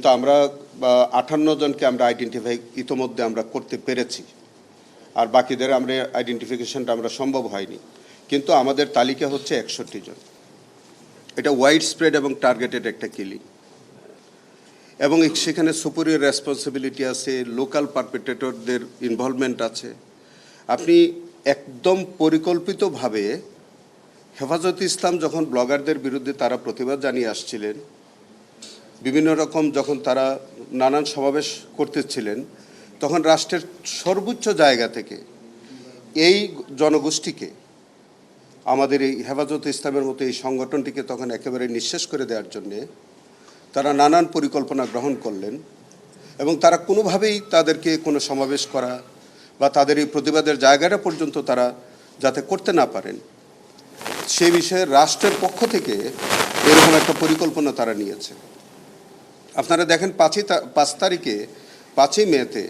কিন্তু আমরা 58 জনকে আমরা আইডেন্টিফাই ইতোমধ্যে আমরা করতে পেরেছি, আর বাকিদের আমরা আইডেন্টিফিকেশনটা আমরা সম্ভব হয়নি। কিন্তু আমাদের তালিকা হচ্ছে 61 জন। এটা ওয়াইড স্প্রেড এবং টার্গেটেড একটা কিলিং, এবং সেখানে সুপিরিয়র রেসপন্সিবিলিটি আছে, লোকাল পারপেট্রেটরদের ইনভলভমেন্ট আছে। আপনি একদম পরিকল্পিতভাবে হেফাজতে ইসলাম যখন ব্লগারদের বিরুদ্ধে তারা প্রতিবাদ জানিয়ে আসছিলেন, বিভিন্ন রকম যখন তারা নানান সমাবেশ করতেছিলেন, তখন রাষ্ট্রের সর্বোচ্চ জায়গা থেকে এই জনগোষ্ঠীকে, আমাদের এই হেফাজতে ইসলামের মতো এই সংগঠনটিকে তখন একেবারে নিঃশেষ করে দেওয়ার জন্যে তারা নানান পরিকল্পনা গ্রহণ করলেন, এবং তারা কোনোভাবেই তাদেরকে কোনো সমাবেশ করা বা তাদের এই প্রতিবাদের জায়গাটা পর্যন্ত তারা যাতে করতে না পারেন, সেই বিষয়ে রাষ্ট্রের পক্ষ থেকে এরকম একটা পরিকল্পনা তারা নিয়েছে। আপনারা দেখেন 5 তারিখে 5ই মেতে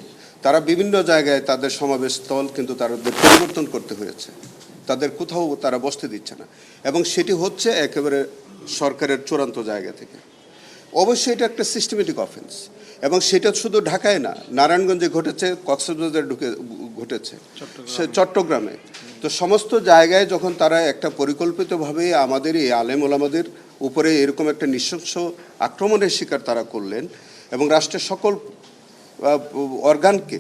তারা বিভিন্ন জায়গায় তাদের সমাবেশ স্থল কিন্তু তাদের পরিবর্তন করতে হয়েছে, তাদের কোথাও তারা বসতে দিচ্ছে না, এবং সেটি হচ্ছে একেবারে সরকারের চূড়ান্ত জায়গা থেকে। অবশ্যই এটা একটা সিস্টেমেটিক অফেন্স, এবং সেটা শুধু ঢাকায় না, নারায়ণগঞ্জে ঘটেছে, কক্সবাজারে ঘটেছে, চট্টগ্রামে। তো সমস্ত জায়গায় যখন তারা একটা পরিকল্পিতভাবে আমাদের এই আলেম ওলামাদের উপরে এরকম একটা নৃশংস আক্রমণের শিকার তারা করলেন, এবং রাষ্ট্রের সকল অর্গানকে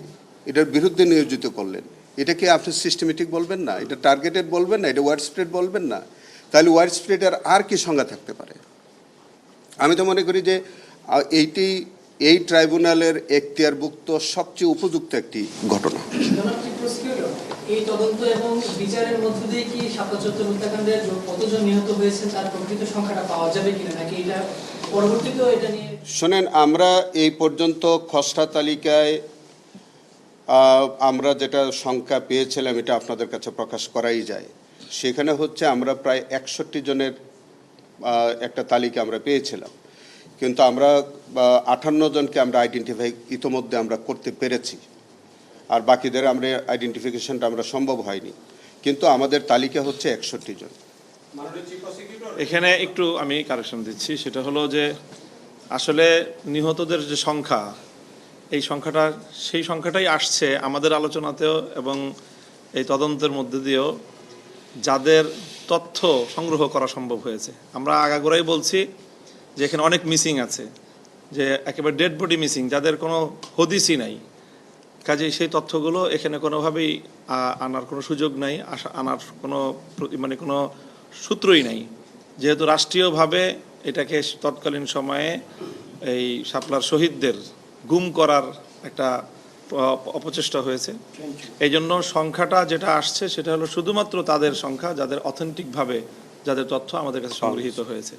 এটার বিরুদ্ধে নিয়োজিত করলেন, এটাকে আপনি সিস্টেমেটিক বলবেন না, এটা টার্গেটেড বলবেন না, এটা ওয়াইড স্প্রেড বলবেন না, তাহলে ওয়াইড স্প্রেডের আর কি সংজ্ঞা থাকতে পারে? আমি তো মনে করি যে এই ট্রাইব্যুনালের এখতিয়ারভুক্ত সবচেয়ে উপযুক্ত একটি ঘটনা। এই তদন্ত এবং বিচারের মধ্য দিয়ে কি ৭৭ হত্যাকাণ্ডের কতজন নিহত হয়েছেন তার প্রকৃত সংখ্যাটা পাওয়া যাবে কিনা, নাকি এটা পরবর্তীতেও এটা নিয়ে? শোনেন, আমরা এই পর্যন্ত খসড়া তালিকায় আমরা যেটা সংখ্যা পেয়েছিলাম এটা আপনাদের কাছে প্রকাশ করাই যায়। সেখানে হচ্ছে আমরা প্রায় 61 জনের একটা তালিকা আমরা পেয়েছিলাম, কিন্তু আমরা 58 জনকে আমরা আইডেন্টিফাই ইতোমধ্যে আমরা করতে পেরেছি, আর বাকিদের আমরা আইডেন্টিফিকেশনটা আমরা সম্ভব হয়নি। কিন্তু আমাদের তালিকা হচ্ছে 61 জন। এখানে একটু আমি কারেকশন দিচ্ছি, সেটা হলো যে আসলে নিহতদের যে সংখ্যা, এই সংখ্যাটা সেই সংখ্যাটাই আসছে আমাদের আলোচনাতেও এবং এই তদন্তের মধ্যে দিয়েও, যাদের তথ্য সংগ্রহ করা সম্ভব হয়েছে। আমরা আগাগোড়াই বলছি যে এখানে অনেক মিসিং আছে, যে একেবারে ডেড বডি মিসিং, যাদের কোনো হদিসই নাই। কাজেই সেই তথ্যগুলো এখানে কোনোভাবেই আনার কোনো সুযোগ নাই, আনার কোনো সূত্রই নাই, যেহেতু রাষ্ট্রীয়ভাবে এটাকে তৎকালীন সময়ে এই শাপলার শহীদদের গুম করার একটা অপচেষ্টা হয়েছে। এই জন্য সংখ্যাটা যেটা আসছে সেটা হলো শুধুমাত্র তাদের সংখ্যা যাদের অথেন্টিকভাবে যাদের তথ্য আমাদের কাছে সংগৃহীত হয়েছে।